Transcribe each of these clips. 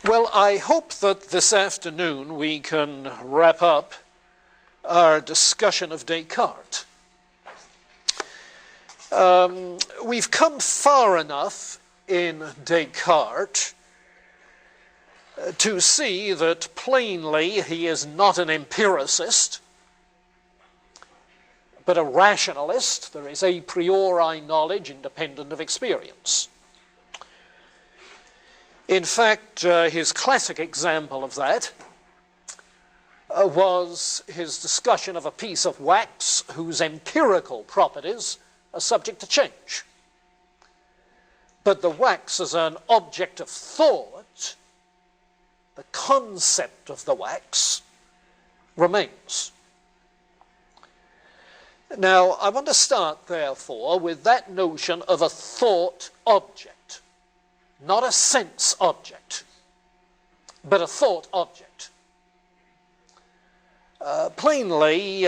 Well, I hope that this afternoon we can wrap up our discussion of Descartes. We've come far enough in Descartes to see that plainly he is not an empiricist, but a rationalist. There is a priori knowledge independent of experience. In fact, his classic example of that was his discussion of a piece of wax whose empirical properties are subject to change. But the wax as an object of thought, the concept of the wax, remains. Now, I want to start, therefore, with that notion of a thought object. Not a sense object, but a thought object. Plainly,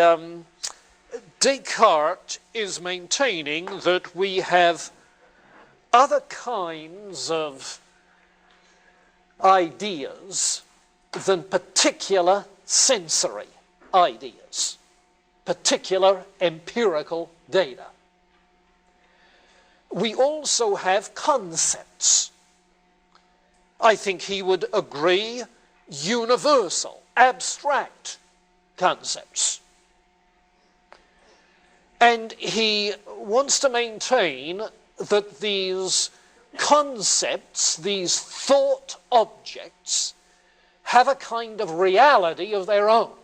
Descartes is maintaining that we have other kinds of ideas than particular sensory ideas, particular empirical data. We also have concepts. I think he would agree, universal, abstract concepts. And he wants to maintain that these concepts, these thought objects, have a kind of reality of their own.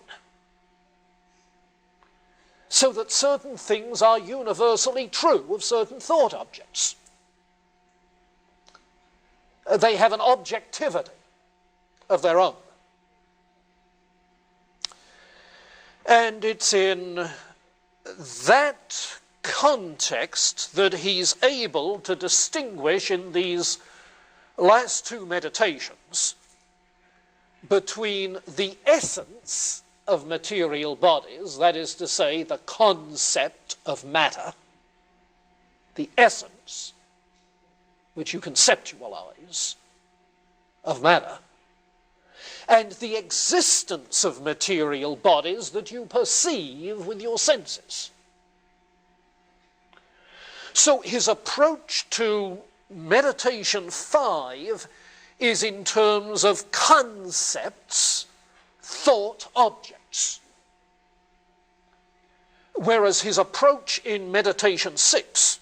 So that certain things are universally true of certain thought objects. They have an objectivity of their own. And it's in that context that he's able to distinguish in these last two meditations between the essence of material bodies, that is to say, the concept of matter, the essence which you conceptualize of matter, and the existence of material bodies that you perceive with your senses. So his approach to meditation 5 is in terms of concepts, thought objects. Whereas his approach in meditation 6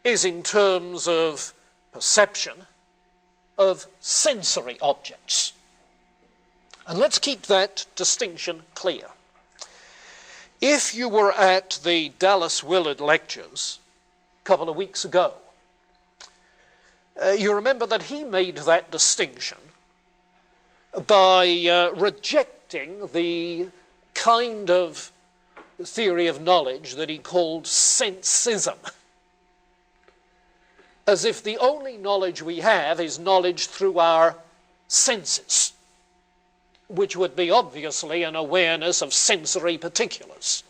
is in terms of perception of sensory objects. And let's keep that distinction clear. If you were at the Dallas Willard lectures a couple of weeks ago, you remember that he made that distinction by rejecting the kind of theory of knowledge that he called sensism, as if the only knowledge we have is knowledge through our senses, which would be obviously an awareness of sensory particulars,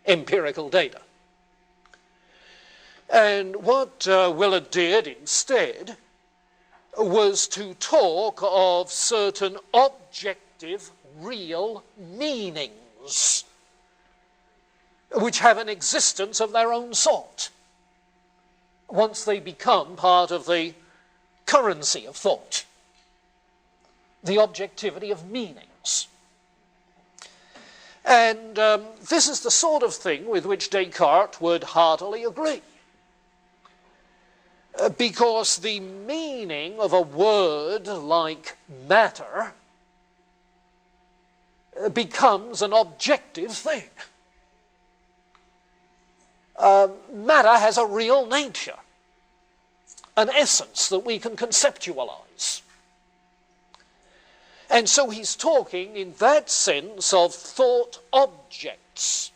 empirical data. And what Willard did instead was to talk of certain objective, real meanings, which have an existence of their own sort, once they become part of the currency of thought, the objectivity of meanings. And this is the sort of thing with which Descartes would heartily agree. Because the meaning of a word like matter becomes an objective thing. Matter has a real nature, an essence that we can conceptualize. And so he's talking in that sense of thought objects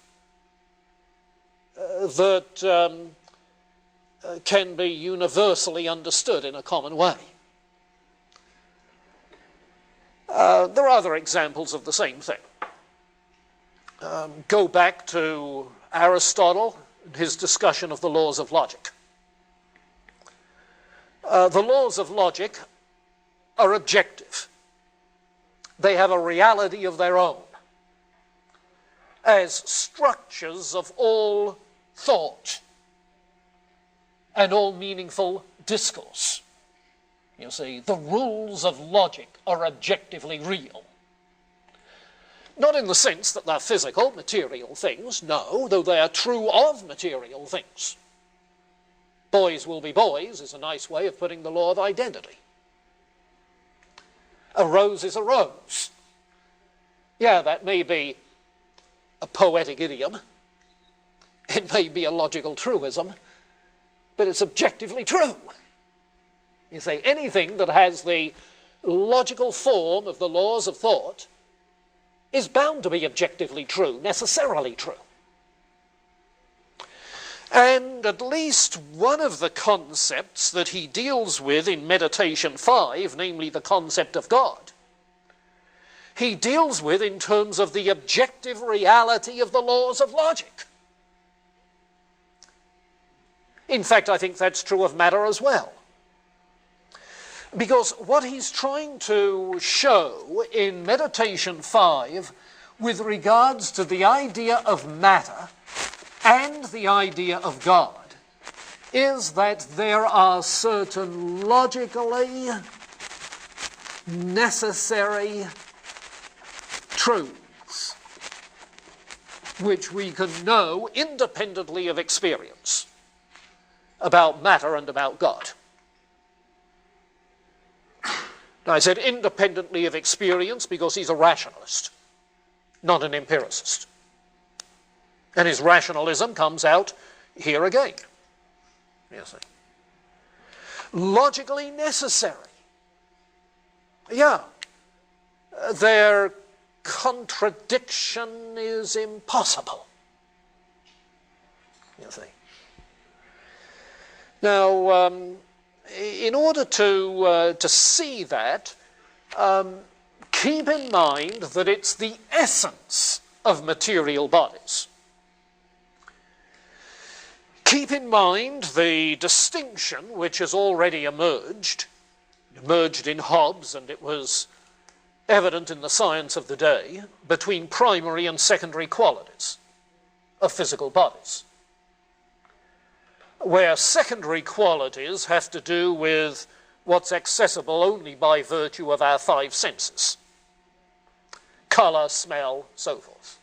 that can be universally understood in a common way. There are other examples of the same thing. Go back to Aristotle and his discussion of the laws of logic. The laws of logic are objective. They have a reality of their own as structures of all thought and all meaningful discourse. You see, the rules of logic are objectively real. Not in the sense that they're physical, material things, no, though they are true of material things. Boys will be boys is a nice way of putting the law of identity. A rose is a rose. Yeah, that may be a poetic idiom. It may be a logical truism, but it's objectively true. You say anything that has the logical form of the laws of thought is bound to be objectively true, necessarily true. And at least one of the concepts that he deals with in Meditation 5, namely the concept of God, he deals with in terms of the objective reality of the laws of logic. In fact, I think that's true of matter as well. Because what he's trying to show in Meditation 5 with regards to the idea of matter and the idea of God is that there are certain logically necessary truths which we can know independently of experience about matter and about God. Now, I said independently of experience because he's a rationalist, not an empiricist. And his rationalism comes out here again. You see. Logically necessary. Yeah. Their contradiction is impossible. You see. Now, in order to see that, keep in mind that it's the essence of material bodies. Keep in mind the distinction which has already emerged in Hobbes, and it was evident in the science of the day, between primary and secondary qualities of physical bodies, where secondary qualities have to do with what's accessible only by virtue of our five senses: colour, smell, so forth.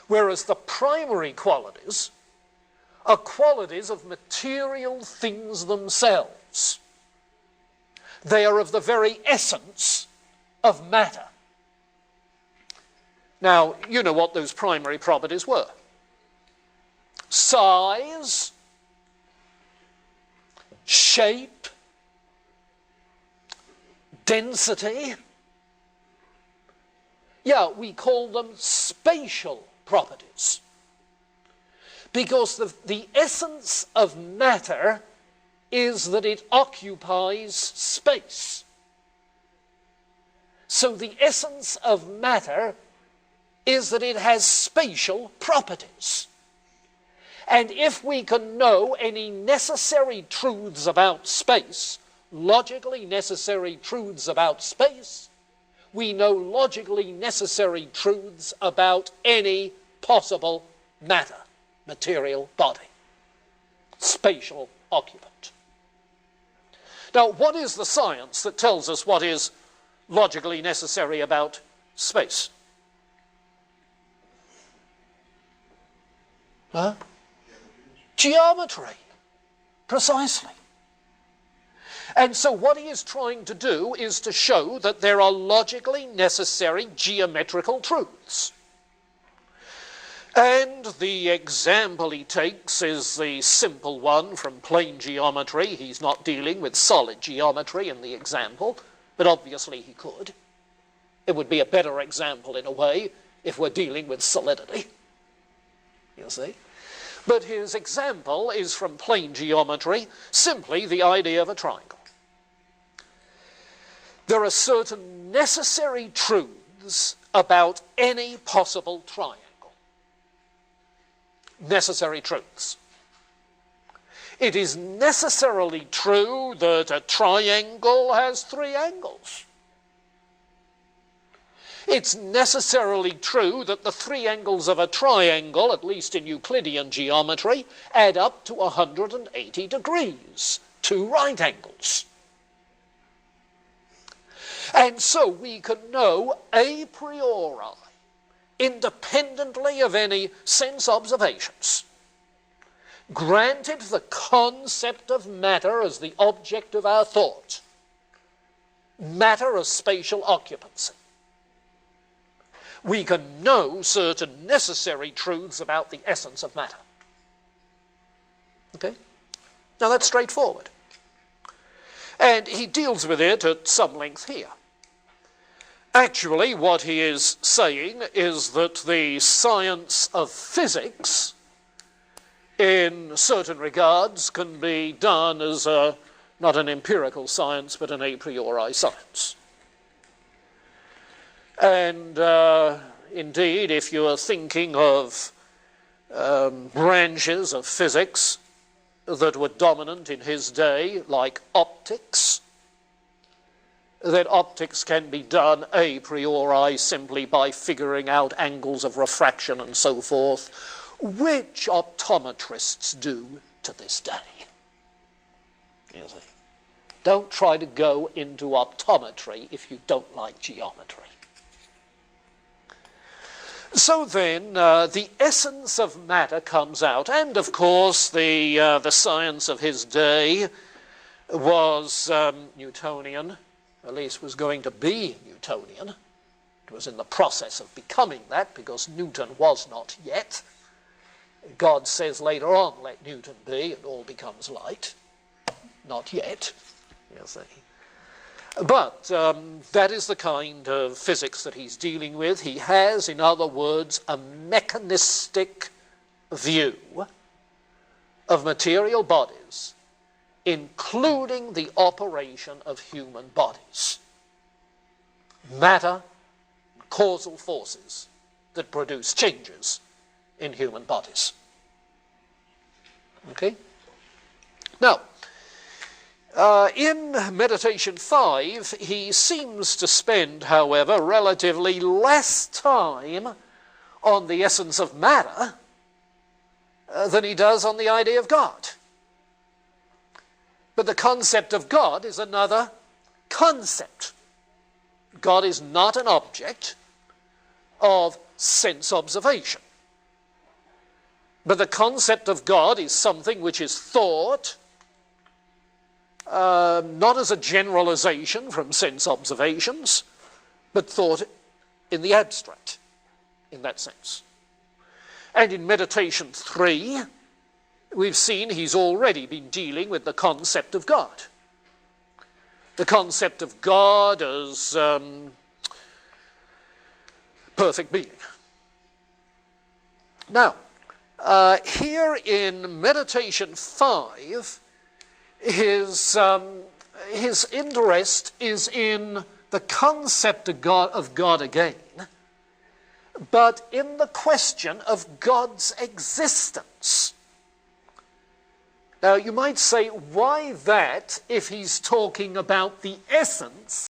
Whereas the primary qualities are qualities of material things themselves. They are of the very essence of matter. Now, you know what those primary properties were. Size, shape, density. Yeah, we call them spatial properties. Because the essence of matter is that it occupies space. So the essence of matter is that it has spatial properties. And if we can know any necessary truths about space, logically necessary truths about space, we know logically necessary truths about any possible matter, material body, spatial occupant. Now, what is the science that tells us what is logically necessary about space? Huh? Geometry, precisely. And so what he is trying to do is to show that there are logically necessary geometrical truths. And the example he takes is the simple one from plane geometry. He's not dealing with solid geometry in the example, but obviously he could. It would be a better example in a way if we're dealing with solidity, you see. But his example is from plane geometry, simply the idea of a triangle. There are certain necessary truths about any possible triangle. Necessary truths. It is necessarily true that a triangle has 3 angles. It's necessarily true that the 3 angles of a triangle, at least in Euclidean geometry, add up to 180 degrees, 2 right angles. And so we can know a priori, independently of any sense observations, granted the concept of matter as the object of our thought, matter as spatial occupancy, we can know certain necessary truths about the essence of matter. Okay? Now that's straightforward. And he deals with it at some length here. Actually, what he is saying is that the science of physics, in certain regards, can be done as not an empirical science, but an a priori science. And indeed, if you are thinking of branches of physics that were dominant in his day, like optics, then optics can be done a priori simply by figuring out angles of refraction and so forth, which optometrists do to this day. You see. Don't try to go into optometry if you don't like geometry. So then, the essence of matter comes out, and of course the science of his day was Newtonian, at least was going to be Newtonian. It was in the process of becoming that, because Newton was not yet. God says later on, let Newton be, and all becomes light. Not yet, you see. But that is the kind of physics that he's dealing with. He has, in other words, a mechanistic view of material bodies, including the operation of human bodies. Matter, causal forces that produce changes in human bodies. Okay? Now, in Meditation 5, he seems to spend, however, relatively less time on the essence of matter than he does on the idea of God. But the concept of God is another concept. God is not an object of sense observation. But the concept of God is something which is thought, not as a generalization from sense observations, but thought in the abstract, in that sense. And in Meditation 3, we've seen he's already been dealing with the concept of God. The concept of God as perfect being. Now, here in Meditation 5, his interest is in the concept of God again, but in the question of God's existence. Now, you might say, why that if he's talking about the essence